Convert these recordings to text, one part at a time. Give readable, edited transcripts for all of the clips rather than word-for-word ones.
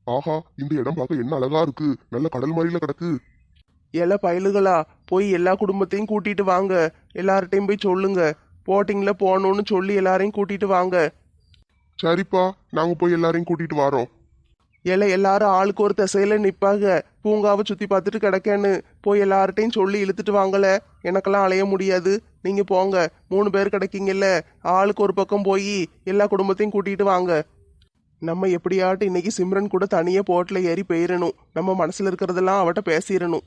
ஆஹா, இந்த இடம் பார்க்க என்ன அழகா இருக்கு. நல்ல கடல் மாதிரில கிடக்கு. எல்லா பயலுகளா போய் எல்லா குடும்பத்தையும் கூட்டிட்டு வாங்க. எல்லார்ட்டையும் போய் சொல்லுங்க, போட்டிங்ல போகணும்னு சொல்லி எல்லாரையும் கூட்டிட்டு வாங்க. சரிப்பா, நாங்க போய் எல்லாரையும் கூட்டிட்டு வரோம். எல்லாரும் ஆளுக்கு ஒரு திசையில நிப்பாங்க. பூங்காவை சுத்தி பார்த்துட்டு கிடக்கேன்னு போய் எல்லார்ட்டையும் சொல்லி இழுத்துட்டு வாங்கல. எனக்கெல்லாம் அலைய முடியாது. நீங்க போங்க, 3 பேர் கிடைக்கீங்கல்ல, ஆளுக்கு ஒரு பக்கம் போய் எல்லா குடும்பத்தையும் கூட்டிட்டு வாங்க. நம்ம எப்படியாட்டும் இன்னைக்கு சிம்ரன் கூட தனியா போட்ல ஏறி போயிடணும். நம்ம மனசுல இருக்கிறதெல்லாம் அவட்ட பேசிடணும்.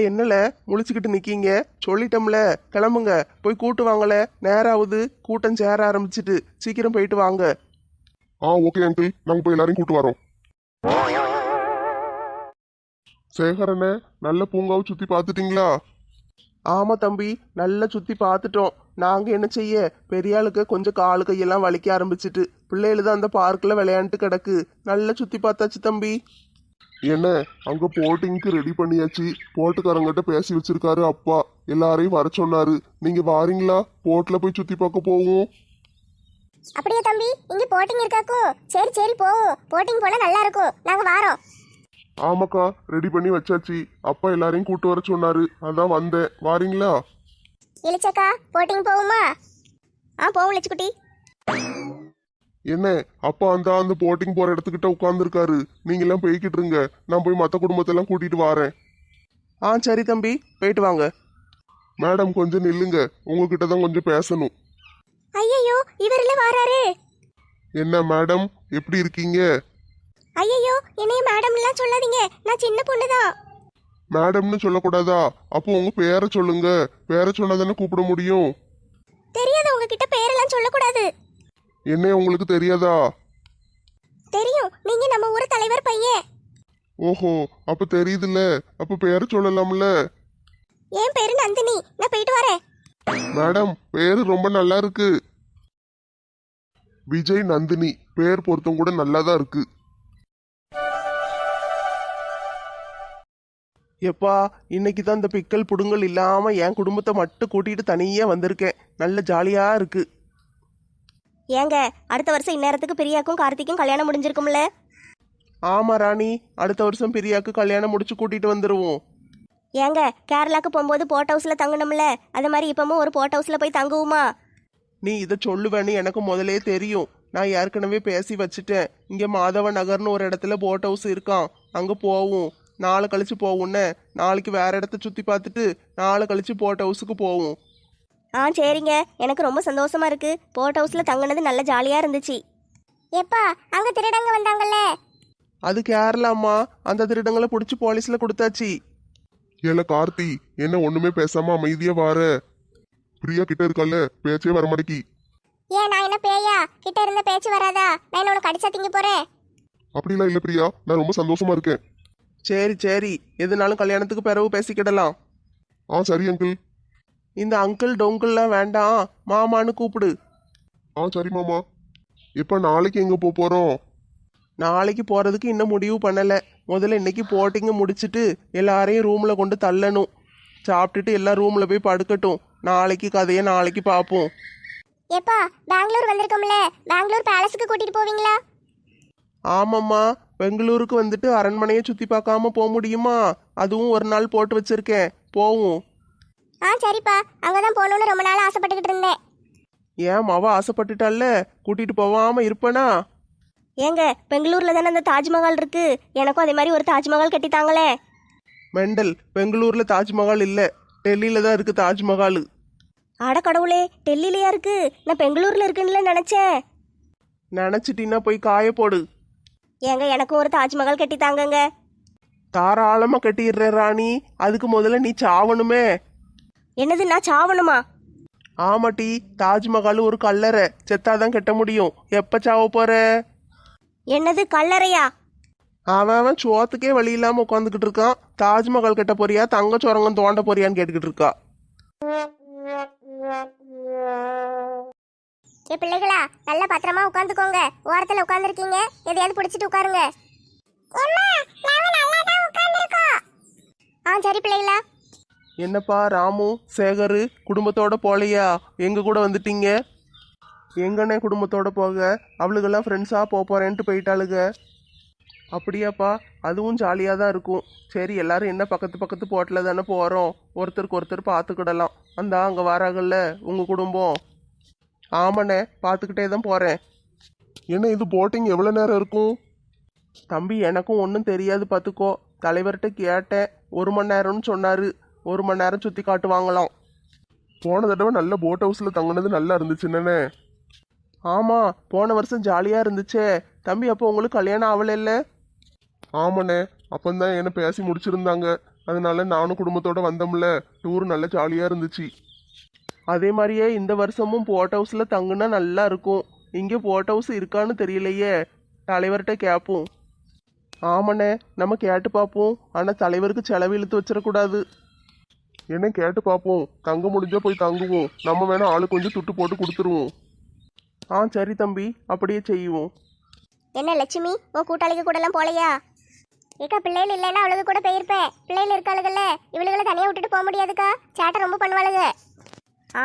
என்னல முழிச்சுக்கிட்டு நிக்கீங்க? சொல்லிட்டோம்ல, கிளம்புங்க, போய் கூட்டு வாங்கல. நேராவது கூட்டம் சேர ஆரம்பிச்சிட்டு, சீக்கிரம் போயிட்டு வாங்க. ஓகே அங்கிள், நாங்க போய் எல்லாரையும் கூட்டு வரோம். சேகரண்ணே, நல்ல பூங்காவை சுத்தி பார்த்துட்டீங்களா? ஆமா தம்பி, நல்லா சுத்தி பார்த்துட்டோம். நாங்க என்ன செய்ய, பெரிய ஆளுக்கு கொஞ்சம் காலு கையெல்லாம் வலிக்க ஆரம்பிச்சிட்டு, பிள்ளைகளு தான் அந்த பார்க்ல விளையாண்டுட்டு கிடக்கு. நல்லா சுத்தி பார்த்தாச்சு தம்பி. என்ன, அங்க போட்டிங்க்கு ரெடி பண்ணியாச்சு. போட்டுக்காரங்கிட்ட பேசி வச்சிருக்காரு அப்பா. எல்லாரையும் வர சொன்னாரு. நீங்க வாரீங்களா? போட்ல போய் சுத்தி பார்க்க போவோம். அப்படியே தம்பி, இங்க போட்டிங் இருக்காக்கும். சரி சரி போவோம். போட்டிங் போனா நல்லா இருக்கும். நாங்க வாரோம். ஆமாக்கா, ரெடி பண்ணி வச்சாச்சு. அப்பா எல்லாரையும் கூட்டு வர சொன்னாரு, அதான் வந்தேன். வாரீங்களா? இளிச்சக்கா, போட்டிங் போவோமா? போவோம் லட்சுக்குட்டி. என்ன, அப்பா அந்த போட்டிங் போற இடத்துக்கிட்ட உட்கார்ந்துருக்காரு. நீங்க எல்லாம் போய்கிட்டு இருங்க, நான் போய் மற்ற குடும்பத்தெல்லாம் கூட்டிட்டு வாரேன். சரி தம்பி, போயிட்டு வாங்க. மேடம், கொஞ்சம் நில்லுங்க, உங்ககிட்ட தான் கொஞ்சம் பேசணும். ஐயோ, இவர்ல வாராரு. என்ன மேடம், எப்படி இருக்கீங்க? ஐயோ, என்னைய மேடம் எல்லாம் சொல்லாதீங்க. நான் சின்ன பொண்ணுதான். மேடம்னு சொல்லக்கூடாதா? அப்போ உங்க பேரை சொல்லுங்க. பேரை சொன்னாதானே கூப்பிட முடியும். தெரியாத உங்ககிட்ட பேரெல்லாம் சொல்லக்கூடாது. என்ன, உங்களுக்கு தெரியாதா? தெரியும், நீங்க நம்ம ஊர் தலைவர் பையன். ஓஹோ, அப்ப தெரியுதுல்ல, அப்ப பேரை சொல்லலாம்ல. என் பேரு நந்தினி. நான் போயிட்டு வரேன். மேடம், பேரு ரொம்ப நல்லா இருக்கு. விஜய் நந்தினி, பேர் பொருத்தம் கூட நல்லாதான் இருக்கு. எப்பா, இன்னைக்கு தான் இந்த பிக்கல் புடுங்கல் இல்லாம என் குடும்பத்தை மட்டும் கூட்டிட்டு தனியா வந்திருக்கேன். நல்ல ஜாலியா இருக்கு. ஏங்க, அடுத்த வருஷம் இந்நேரத்துக்கு பிரியாக்கும் கார்த்திக்கும் கல்யாணம் முடிஞ்சிருக்கும்ல? ஆமா ராணி, அடுத்த வருஷம் பிரியாக்கு கல்யாணம் முடிச்சு கூட்டிட்டு வந்துருவோம். ஏங்க, கேரளாக்கு போகும்போது போட் ஹவுஸ்ல தங்கணும்ல, அது மாதிரி இப்பவும் ஒரு போட் ஹவுஸ்ல போய் தங்குவோமா? நீ இதை சொல்லுவேன்னு எனக்கு முதலே தெரியும். நான் ஏற்கனவே பேசி வச்சுட்டேன். இங்க மாதவ நகர்னு ஒரு இடத்துல போட் ஹவுஸ் இருக்கான், அங்க போவோம். நாளை கழிச்சு போவோம்னே. நாளைக்கு வேற இடத்த சுத்தி பார்த்துட்டு நாளை கழிச்சு போட் ஹவுஸுக்கு போவோம். சரிங்க, எனக்கு ரொம்ப சந்தோஷமா இருக்கு. போட் ஹவுஸ்ல தங்கினது நல்ல ஜாலியா இருந்துச்சு. எப்பா, அங்க திருடங்க வந்தாங்கல்ல? அது கேரளாம்மா, அந்த திருடங்களை பிடிச்சி போலீஸ்ல கொடுத்தாச்சு. ஏல கார்த்தி, என்ன ஒண்ணுமே பேசாம அமைதியா வார? பிரியா கிட்ட இருக்கல்ல, பேச்சே வர மாட்டேக்கி. ஏன், நான் என்ன பேயா? கிட்ட இருந்த பேச்சு வராதா? நான் என்ன உனக்கு கடிச்சா திங்க போறேன்? அப்படிலாம் இல்ல பிரியா, நான் ரொம்ப சந்தோஷமா இருக்கேன். சரி சரி, எதுனாலும் கல்யாணத்துக்கு பிறகு பேசிக்கிடலாம். சரி அங்கிள். இந்த அங்கிள் டொங்கிள்லாம் வேண்டாம், மாமான்னு கூப்பிடு. சரி மாமா. இப்ப நாளைக்கு எங்க போறோம்? நாளைக்கு போறதுக்கு இன்னும் முடிவு பண்ணல. முதல்ல இன்னைக்கு போட்டிங்க முடிச்சிட்டு எல்லாரையும் ரூம்ல கொண்டு தள்ளணும். சாப்பிட்டுட்டு எல்லாம் ரூம்ல போய் படுக்கட்டும். நாளைக்கு கதையை நாளைக்கு பார்ப்போம். எப்பா, பெங்களூர் வந்திருக்கோம்ல, பெங்களூர் பேலஸுக்கு கூட்டிட்டு போவீங்களா? ஆமாம்மா, பெங்களூருக்கு வந்துட்டு அரண்மனையை சுத்தி பார்க்காம போக முடியுமா? அதுவும் ஒரு நாள் போட்டு வச்சிருக்கேன், போவோம். சரிப்பா, அங்கதான் போகணும்னு ரொம்ப நாள் ஆசைப்பட்டுக்கிட்டு இருந்தேன். ஏன் மவ ஆசைப்பட்டுட்டால, கூட்டிட்டு போவாம இருப்பனா? ஏங்க, பெங்களூர்ல தானே அந்த தாஜ்மஹால் இருக்கு. எனக்கும் அதே மாதிரி ஒரு தாஜ்மஹால் கட்டித்தாங்களே. மெண்டல், பெங்களூர்ல தாஜ்மஹால் இல்ல, டெல்லியில தான் இருக்கு தாஜ்மஹால். அட கடவுளே, டெல்லியிலயா இருக்கு? நான் பெங்களூர்ல இருக்குன்னு நினைச்சேன். நினைச்சிட்டின்னா போய் காய போடு. ஏங்க, எனக்கும் ஒரு தாஜ்மஹால் கட்டித்தாங்கங்க. தாராளமா கட்டிடுறேன் ராணி, அதுக்கு முதல்ல நீ சாவணுமே. என்னது, நான் சாவணுமா? ஆமாட்டி, தாஜ்மஹால் ஒரு கல்லறை, செத்தாதான் கட்ட முடியும். எப்ப சாவ போற? என்னது, கல்லறையா? அவன் சோத்துக்கே வழி இல்லாம உட்காந்துக்கிட்டு இருக்கான். தாஜ்மஹால் கட்ட போறியா, தங்க சுரங்கம் தோண்ட போறியான்னு கேட்டுக்கிட்டு இருக்கா. பிள்ளைகளா, நல்ல பத்திரமா உட்காந்துக்கோங்க. ஓரத்துல உட்காந்துருக்கீங்க, எதையாவது பிடிச்சிட்டு உட்காருங்க. சரி பிள்ளைகளா. என்னப்பா ராமு, சேகரு குடும்பத்தோட போலையா? எங்க கூட வந்துட்டீங்க? எங்கண்ணே குடும்பத்தோட போக? அவளுக்கெல்லாம் ஃப்ரெண்ட்ஸா போறேன்ட்டு போயிட்டாளுங்க. அப்படியாப்பா, அதுவும் ஜாலியாக தான் இருக்கும். சரி, எல்லாரும் என்ன பக்கத்து பக்கத்து போட்டில் தானே போகிறோம், ஒருத்தருக்கு ஒருத்தர் பார்த்துக்கிடலாம். அந்த அங்கே வராங்கல்ல உங்கள் குடும்பம். ஆமாண்ணே, பார்த்துக்கிட்டே தான் போகிறேன். என்ன இது போட்டிங் எவ்வளோ நேரம் இருக்கும்? தம்பி, எனக்கும் ஒன்றும் தெரியாது பார்த்துக்கோ. தலைவர்கிட்ட கேட்டேன், 1 மணி நேரம்னு சொன்னார். 1 மணி நேரம் சுற்றி காட்டுவாங்களாம். போன தடவை நல்ல போட் ஹவுஸில் தங்கினது நல்லா இருந்துச்சுன்னே. ஆமாம், போன வருஷம் ஜாலியாக இருந்துச்சே. தம்பி, அப்போ உங்களுக்கு கல்யாணம் ஆகலைல்ல? ஆமாண்ணே, அப்பந்தான் என்ன பேசி முடிச்சிருந்தாங்க. அதனால நானும் குடும்பத்தோட வந்தோம்ல. டூர் நல்ல ஜாலியாக இருந்துச்சு. அதே மாதிரியே இந்த வருஷமும் போட் ஹவுஸில் தங்குனா நல்லா இருக்கும். இங்கே போட் ஹவுஸ் இருக்கான்னு தெரியலையே, தலைவர்கிட்ட கேட்போம். ஆமாண்ணே, நம்ம கேட்டு பார்ப்போம். ஆனால் தலைவருக்கு செலவு இழுத்து வச்சிடக்கூடாது. என்ன கேட்டு பார்ப்போம். தங்க முடிஞ்சா போய் தங்குவோம். நம்ம வேணா ஆளு கொஞ்சம் துட்டு போட்டு கொடுத்துருவோம். ஆ சரி தம்பி, அப்படியே செய்வோம். என்ன லட்சுமி, உன் கூட்டாளிக்கு கூடலாம் போலையா? ஏக்கா, பிள்ளைகள் இல்லைன்னா அவளுக்கு கூட போயிருப்பேன். பிள்ளைகள் இருக்காளுகள்ல, இவளுகளை தனியாக விட்டுட்டு போக முடியாதுக்கா. சேட்டை ரொம்ப பண்ணுவாளுங்க.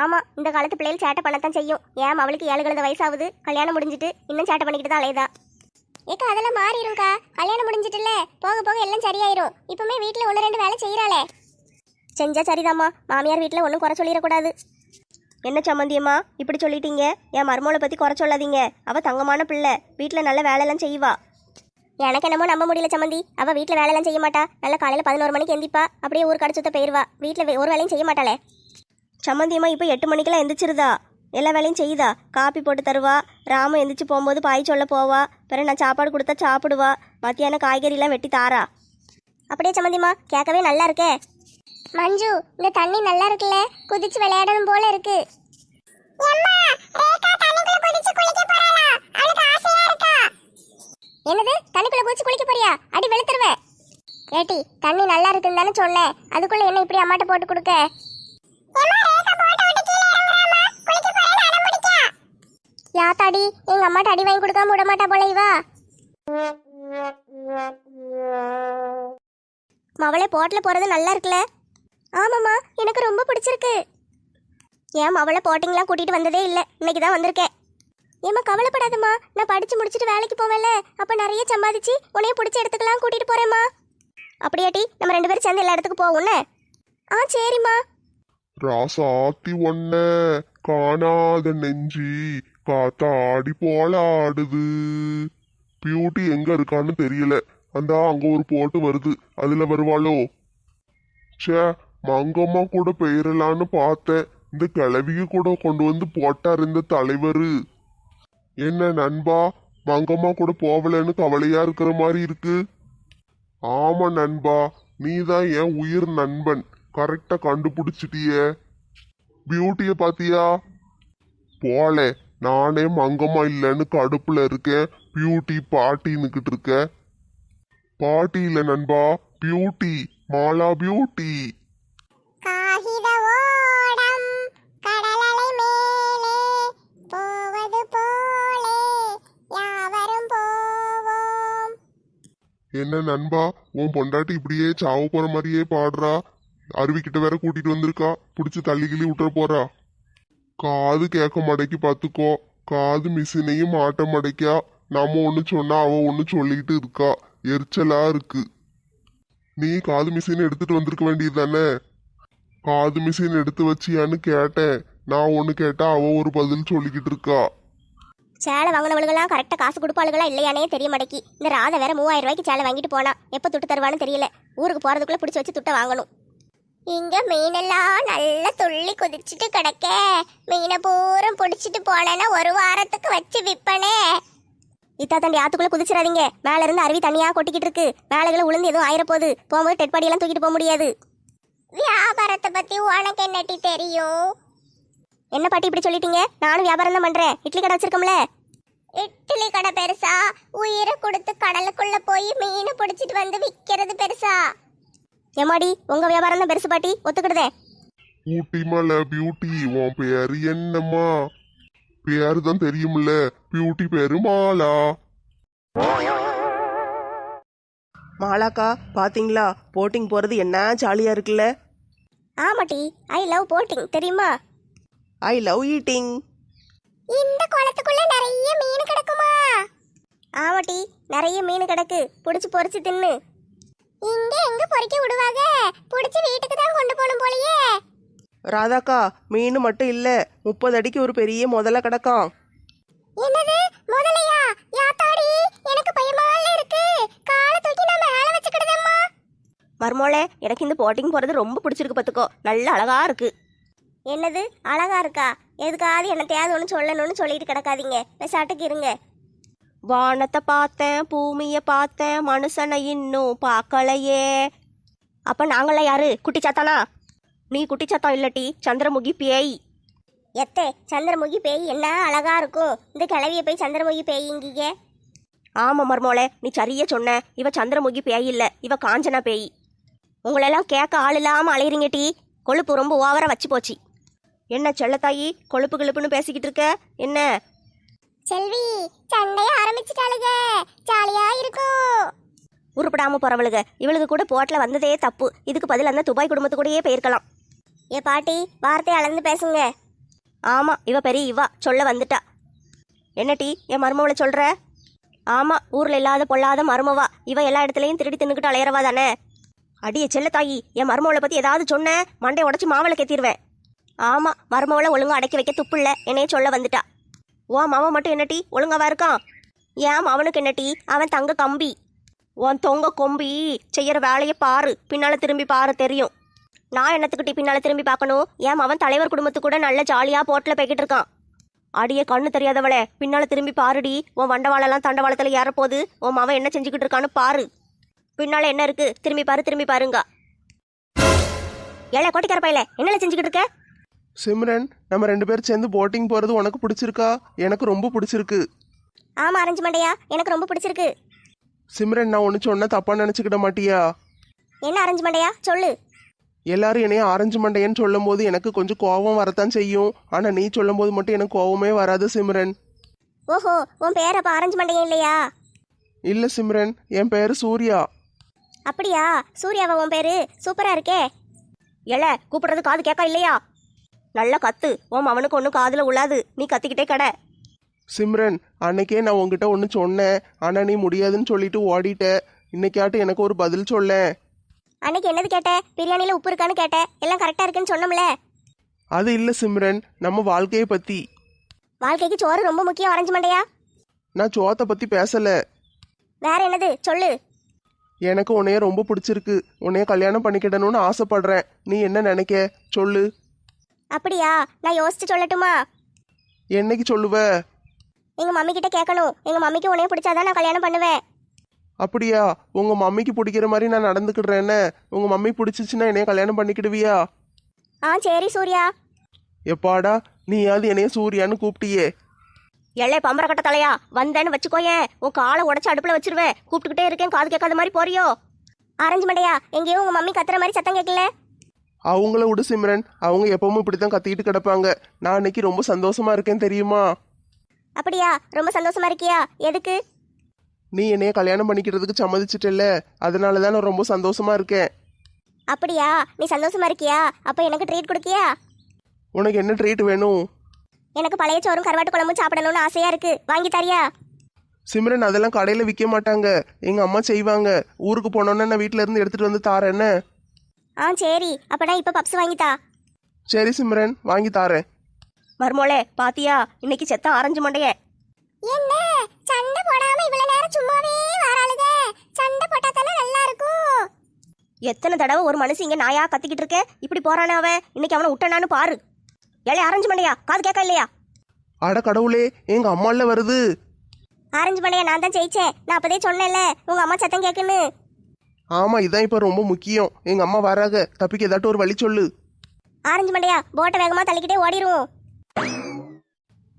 ஆமாம், இந்த காலத்து பிள்ளைகள் சேட்டை பண்ணத்தான் செய்யும். ஏன் அவளுக்கு 7 கழுத வயசாகுது, கல்யாணம் முடிஞ்சிட்டு இன்னும் சேட்டை பண்ணிக்கிட்டு தான் அலையதா. ஏக்கா, அதெல்லாம் மாறிடும்க்கா. கல்யாணம் முடிஞ்சிட்டுல, போக போக எல்லாம் சரியாயிரும். இப்பவுமே வீட்டில் 1-2 வேலை செய்கிறாளே. செஞ்சா சரிதாம்மா. மாமியார் வீட்டில் ஒன்றும் குறை சொல்லிடக்கூடாது. என்ன சம்மந்தியம்மா இப்படி சொல்லிட்டீங்க? என் மருமகளை பற்றி குறை சொல்லாதீங்க. அவள் தங்கமான பிள்ளை, வீட்டில் நல்ல வேலையெல்லாம் செய்வா. எனக்கு என்னமோ நம்ப முடியல சம்மந்தி. அவள் வீட்டில் வேலையெல்லாம் செய்ய மாட்டா. நல்ல காலையில் 11 மணிக்கு எந்திப்பா, அப்படியே ஊர் கடைச்சுத்த போயிடுவா. வீட்டில் ஒரு வேலையும் செய்ய மாட்டாளே. சம்மந்தியம்மா இப்போ 8 மணிக்கெல்லாம் எந்திரிச்சிருதா. எல்லா வேலையும் செய்யுதா. காப்பி போட்டு தருவா. ராமு எந்திரிச்சு போகும்போது பாய் சொல்ல போவா. பிறகு நான் சாப்பாடு கொடுத்தா சாப்பிடுவா. மத்தியானம் காய்கறிலாம் வெட்டி தாரா. அப்படியே சம்மந்திம்மா, கேட்கவே நல்லா இருக்கே. மஞ்சு, இந்த தண்ணி நல்லா இருக்குல்ல, குதிச்சு விளையாடணும் போல இருக்கு. என்னது, தண்ணிக்குள்ள குதிச்சு குளிக்க போறியா? அடி வெளுத்துருவேன். ஏட்டி, தண்ணி நல்லா இருக்குன்னு தானே சொன்னேன். அதுக்குள்ள என்ன இப்படி அம்மாட்ட போட்டு கொடுக்க? யாத்தாடி, எங்க அம்மாட்ட அடி வாங்கி கொடுக்காம விட மாட்டா போல இவா. மவளே, போட்ல போறது நல்லா இருக்குல்ல? ஆமாம்மா, எனக்கு ரொம்ப பிடிச்சிருக்கு. ஏன் மவளை போட்டிங்களாம் கூட்டிட்டு வந்ததே இல்லை, இன்னைக்கு தான் வந்திருக்கேன். ஏம்மா கவலைப்படாதம்மா, நான் படிச்சு முடிச்சுட்டு வேலைக்கு போவேன்ல, அப்போ நிறைய சம்பாதிச்சு உன்னைய பிடிச்ச இடத்துக்குலாம் கூட்டிட்டு போறேம்மா. அப்படியாட்டி, நம்ம 2 பேரும் சேர்ந்து எல்லா இடத்துக்கு போவோம்னு. ஆ சரிம்மா. ராசாத்தி ஒன்ன காணாத நெஞ்சி காத்தாடி போல ஆடுது. பியூட்டி எங்க இருக்கான்னு தெரியல. அந்த அங்க ஒரு போட்டு வருது, அதுல வருவாளோ? ச்சே, மங்கம்மா கூட பெயரலான்னு பார்த்தேன். இந்த கிளவிய கூட கொண்டு வந்து போட்டார் இந்த தலைவரு. என்ன நண்பா, மங்கம்மா கூட போகலன்னு கவலையா இருக்கிற மாதிரி இருக்கு. ஆமா நண்பா, நீதான் என் உயிர் நண்பன். கரெக்டா கண்டுபிடிச்சிட்டியே. பியூட்டிய பாத்தியா? போல, நானே மங்கம்மா இல்லைன்னு கடுப்புல இருக்கேன். பியூட்டி பாட்டின்னுக்கிட்டு இருக்க. பாட்டி இல்ல நண்பா, பியூட்டி, மாலா பியூட்டி. காகித ஓடம் கடலலை மேலே போவது போலே யாவரும் போவோம். என்ன நண்பா, உன் பொண்டாட்டி இப்படியே சாவு போற மாதிரியே பாடுறா. அருவிக்கிட்ட வேற கூட்டிட்டு வந்திருக்கா. புடிச்சு தள்ளி கிள்ளி விட்டுற போறா. காது கேட்க மடைக்கு பாத்துக்கோ. காது மிஷினையும் மாட்ட மடைக்கா. நம்ம ஒண்ணு சொன்னா அவ ஒண்ணு சொல்லிக்கிட்டு இருக்கா. எரிச்சலா இருக்கு. நீ காது மிஷின் எடுத்துட்டு வந்திருக்க வேண்டியது தானே. காது மிஷின் எடுத்து வச்சியான்னு கேட்டேன். நான் ஒண்ணு கேட்டா அவ ஒரு பதில் சொல்லிக்கிட்டு இருக்கா. சேலை வாங்கினவளுகெல்லாம் கரெக்டாக காசு கொடுப்பாளுகளா இல்லையானே தெரிய மாட்டேக்கி. இந்த ராதை வேற 3000 ரூபாய்க்கு சேலை வாங்கிட்டு போனா. எப்போ துட்டு தருவான்னு தெரியல. ஊருக்கு போறதுக்குள்ள பிடிச்சி வச்சு துட்டை வாங்கணும். இங்க மீனெல்லாம் நல்லா துள்ளி குதிச்சுட்டு கிடக்க. மீனை பூரம் பிடிச்சிட்டு போனேன்னா 1 வாரத்துக்கு வச்சு விற்பனே. இத்தா தண்டி ஆத்துக்குள்ள குதிச்சிடாதீங்க. மேல இருந்து அருவி தனியா கொட்டிக்கிட்டு இருக்கு. மேலகளை உளுந்து எதுவும் ஆயிரப்போகுது. போகும்போது டெட்பாடி எல்லாம் தூக்கிட்டு போக முடியாது. வியாபாரத்தை பத்தி உனக்கு என்னட்டி தெரியும்? என்ன பாட்டி இப்படி சொல்லிட்டீங்க? நானும் வியாபாரம் தான் பண்றேன். இட்லி கடை வச்சிருக்கோம்ல. இட்லி கடை பெருசா, உயிரை கொடுத்து கடலுக்குள்ள போய் மீனை பிடிச்சிட்டு வந்து விற்கிறது பெருசா? எம்மாடி, உங்க வியாபாரம் தான் பெருசு பாட்டி, ஒத்துக்கிடுதே. ஊட்டி மலை பியூட்டி, உன் பேரு என்னம்மா? பேரு தான் தெரியும்ல, பியூட்டி பேரு மாலா. மாலாக்கா, பாத்தீங்களா? போட்டிங் போறது என்ன ஜாலியா இருக்குல்ல? ஆமாட்டி, ஐ லவ் போட்டிங், தெரியுமா? I love eating. இந்த குளத்துக்குள்ள நிறைய மீன் கிடக்குமா? ஆமாட்டி, நிறைய மீன் கிடக்கு, பிடிச்சி பொரிச்சு தின்னு. இங்க எங்க பொரிக்க விடுவாங்க? பிடிச்சி வீட்டுக்கு தான் கொண்டு போகணும் போலயே. ராதாக்கா, மீன் மட்டும் இல்ல, 30 அடிக்கு ஒரு பெரிய முதல்ல கிடக்கான். என்னது முதலையா? யாத்தாடி, எனக்கு பயமா இருக்கு. காலை தூக்கி நான் மேல வச்சுக்கிடுதேம்மா. மர்மோளே, எனக்கு இந்த போட்டிங் போறது ரொம்ப பிடிச்சிருக்கு பார்த்துக்கோ. நல்ல அழகா இருக்கு. என்னது அழகா இருக்கா? எதுக்காவது என்னத்தையாவது ஒன்று சொல்லணும்னு சொல்லிட்டு கிடக்காதீங்க, பெசாட்டுக்கு இருங்க. வானத்தை பார்த்தேன், பூமியை பார்த்தேன், மனுஷனை இன்னும் பார்க்கலையே. அப்ப நாங்களாம் யாரு? குட்டி சாத்தானா? நீ குட்டி சாத்தா இல்லட்டி, சந்திரமுகி பேய். எத்தே, சந்திரமுகி பேய் என்ன அழகா இருக்கும். இந்த கிளவிய போய் சந்திரமுகி பேய்ங்கீங்க. ஆமா மர்மோளே, நீ சரியா சொன்ன. இவ சந்திரமுகி பேய் இல்ல, இவ காஞ்சனா பேய். உங்களெல்லாம் கேட்க ஆள் இல்லாம அலையிறீங்க டி. கொழுப்பு ரொம்ப ஓவரா வச்சு போச்சு. என்ன செல்லத்தாயி, கொழுப்பு கிழுப்புன்னு பேசிக்கிட்டு இருக்க? என்ன செல்வி, சண்டைய ஆரம்பிச்சுட்டாளுங்க. ஜாலியா இருக்கும். உருப்படாம போறவளுக. இவளுக்கு கூட போட்ல வந்ததே தப்பு. இதுக்கு பதில் அந்த துபாய் குடும்பத்து கூடயே போயிருக்கலாம். ஏ பாட்டி, வார்த்தையை அளந்து பேசுங்க. ஆமா, இவ பெரிய இவா சொல்ல வந்துட்டா. என்ன டி, என் மருமவளை சொல்ற? ஆமா, ஊர்ல இல்லாத பொல்லாத மருமவா. இவ எல்லா இடத்துலயும் திருடி தின்னுக்கிட்டு அலையறவா தானே. அடியே செல்லத்தாயி, என் மருமவளை பத்தி ஏதாவது சொன்ன மண்டை உடச்சு மாவளை கேத்திடுவேன். ஆமா, மருமவளை ஒழுங்கா அடக்கி வைக்க துப்புள்ள என்னைய சொல்ல வந்துட்டா. ஓ மாவன் மட்டும் என்ன டி ஒழுங்காவா இருக்கான்? ஏன் அவனுக்கு என்ன டி, அவன் தங்க கம்பி. உன் தொங்க கொம்பி செய்யற வேலையை பாரு, பின்னால திரும்பி பாரு தெரியும். நான் என்னத்துக்கிட்டி பின்னால திரும்பி பார்க்கணும்? ஏன் அவன் தலைவர் குடும்பத்து கூட நல்ல ஜாலியா போட்டில் போய்கிட்டு இருக்கான். அடியே கண்ணு தெரியாதவளே, பின்னால திரும்பி பாருடி. உன் வண்டவாளெல்லாம் தண்டவாளத்துல ஏறப்போது. உன் மவன் என்ன செஞ்சுக்கிட்டு இருக்கான்னு பாரு. பின்னால என்ன இருக்கு? திரும்பி பாரு, திரும்பி பாருங்க. ஏழை கோட்டிக்கார பையல, என்னல செஞ்சுக்கிட்டு இருக்க? சிம்ரன், நம்ம 2 பேரும் சேர்ந்து போட்டிங் போறது உனக்கு பிடிச்சிருக்கா? எனக்கு ரொம்ப பிடிச்சிருக்கு. ஆமா அரஞ்சு மண்டையா, எனக்கு ரொம்ப பிடிச்சிருக்கு. சிம்ரன், நான் ஒன்று சொன்ன தப்பா நினைச்சுக்கிட மாட்டியா? என்ன அரஞ்சு மண்டையா, சொல்லு. எல்லாரும் என்னைய ஆரஞ்சு மண்டையன்னு சொல்லும் போது எனக்கு கொஞ்சம் கோபம் வரத்தான் செய்யும். ஆனா நீ சொல்லும் போது மட்டும் எனக்கு கோபமே வராது சிம்ரன். ஓஹோ, உன் பேர் அப்ப அரஞ்சு மண்டையா இல்லையா? இல்ல சிம்ரன், என் பேரு சூர்யா. அப்படியா? சூர்யாவா உன் பேரு? சூப்பரா இருக்கே. ஏழை கூப்பிடுறது காது கேட்கா இல்லையா? நல்லா கத்து. உன் அவனுக்கு ஒன்றும் காதுல உள்ளாது. நீ கத்திக்கிட்டே கடை. சிம்ரன், அன்னைக்கே நான் உங்ககிட்ட ஒன்று சொன்னேன். ஆனா நீ முடியாதுன்னு சொல்லிட்டு ஓடிட்ட. இன்னைக்காட்டு எனக்கு ஒரு பதில் சொல்ல. அன்னைக்கு என்னது கேட்ட? பிரியாணில உப்பு இருக்கான்னு கேட்ட. எல்லாம் கரெக்டா இருக்குன்னு சொன்னோம்ல. அது இல்ல சிம்ரன், நம்ம வாழ்க்கையை பத்தி. வாழ்க்கைக்கு சோறு ரொம்ப முக்கியம் அரஞ்சு மண்டையா. நான் சோத்தை பத்தி பேசல. வேற என்னது சொல்லு. எனக்கு உன்னைய ரொம்ப பிடிச்சிருக்கு. உன்னைய கல்யாணம் பண்ணிக்கிடணும்னு ஆசைப்படுறேன். நீ என்ன நினைக்க? சொல்லு. அப்படியா? நான் யோசிச்சு சொல்லட்டுமா? என்னைக்கு சொல்லுவ? எங்க மம்மி கிட்ட கேட்கணும். எங்க மம்மிக்கு உன்னைய பிடிச்சாதான் நான் கல்யாணம் பண்ணுவேன். அப்படியா? உங்க மம்மிக்கு பிடிக்கிற மாதிரி நான் நடந்துக்கிடுறேன்னு. உங்க மம்மி பிடிச்சிச்சுன்னா என்னைய கல்யாணம் பண்ணிக்கிடுவியா? ஆ சரி சூர்யா. எப்பாடா நீயாவது என்னைய சூர்யான்னு கூப்பிட்டியே. ஏழை பம்பர கட்ட தலையா, வந்தேன்னு வச்சுக்கோயேன். உன் காலை உடச்சு அடுப்புல வச்சிருவேன். கூப்பிட்டுக்கிட்டே இருக்கேன், காது கேட்காத மாதிரி போறியோ? அரஞ்சு மண்டையா, எங்கேயும் உங்க மம்மி கத்துற மாதிரி சத்தம் கேட்கல. அவங்கள விடு சிம்ரன், அவங்க எப்பவும் இப்படித்தான் கத்திக்கிட்டு கிடப்பாங்க. நான் இன்னைக்கு ரொம்ப சந்தோஷமா இருக்கேன் தெரியுமா? அப்படியா? ரொம்ப சந்தோஷமா இருக்கியா? எதுக்கு? நீ என்னைய கல்யாணம் பண்ணிக்கிறதுக்கு சம்மதிச்சிட்டல்ல, அதனாலதான் நான் ரொம்ப சந்தோஷமா இருக்கேன். அப்படியா? நீ சந்தோஷமா இருக்கியா? அப்ப எனக்கு ட்ரீட் கொடுக்கியா? உனக்கு என்ன ட்ரீட் வேணும்? எனக்கு பழைய சோறும் கருவாட்டு குழம்பும் சாப்பிடணும்னு ஆசையா இருக்கு, வாங்கி தரியா? சிம்ரன், அதெல்லாம் கடையில விற்க மாட்டாங்க. எங்க அம்மா செய்வாங்க. ஊருக்கு போனோன்னா நான் வீட்டுல இருந்து எடுத்துட்டு வந்து தாரேன்னு. ஆ சரி, அப்பனா இப்ப பப்ஸ் வாங்கித்தா. சரி சிம்ரன், வாங்கி தாரேன். மர்மோளே பாத்தியா, இன்னைக்கு செத்த ஆரஞ்சு மண்டையே. என்ன சண்டை போடாம இவ்வளவு நேரம் சும்மாவே வராளுக? சண்டை போட்டா தானே நல்லா இருக்கும். எத்தனை தடவை ஒரு மனுஷன் இங்க நாயா கத்திக்கிட்டு இருக்க? இப்படி போறானே அவன். இன்னைக்கு அவனை விட்டனான்னு பாரு. ஏழை ஆரஞ்சு மண்டையா, காது கேட்க இல்லையா? அட கடவுளே, எங்க அம்மால வருது. ஆரஞ்சு மண்டையா, நான் தான் ஜெயிச்சேன். நான் அப்பதே சொன்னேன்ல உங்க அம்மா சத்தம் கேட்குன்னு. ஆமா, இதான் இப்ப ரொம்ப முக்கியம். எங்க அம்மா வராக, தப்பிக்க ஏதாட்டும் ஒரு வழி சொல்லு. ஆரஞ்சு மண்டையா, போட்டை வேகமா தள்ளிக்கிட்டே ஓடிடுவோம்.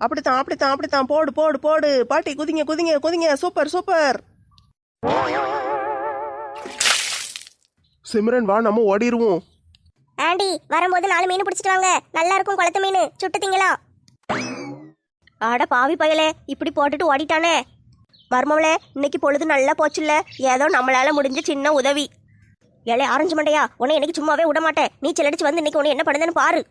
அப்படித்தான் அப்படித்தான் அப்படித்தான், போடு போடு போடு. பாட்டி குதிங்க குதிங்க குதிங்க, சூப்பர் சூப்பர். சிம்ரன் வா, நம்ம ஓடிடுவோம். ஆண்டி, வரும்போது 4 மீன் பிடிச்சிட்டு வாங்க. நல்லா இருக்கும் குளத்து மீன், சுட்டு திங்கலாம். ஆட பாவி பயலே, இப்படி போட்டுட்டு ஓடிட்டானே. மர்மவளே, இன்னைக்கு பொழுது நல்லா போச்சுல்ல. ஏதோ நம்மளால முடிஞ்ச சின்ன உதவி. ஏழை ஆரஞ்சு மண்டையா, உன்னை இன்னைக்கு சும்மாவே விட மாட்டேன். நீச்சல் அடிச்சு வந்து இன்னைக்கு உன்னை என்ன பண்ணுதுன்னு பாரு.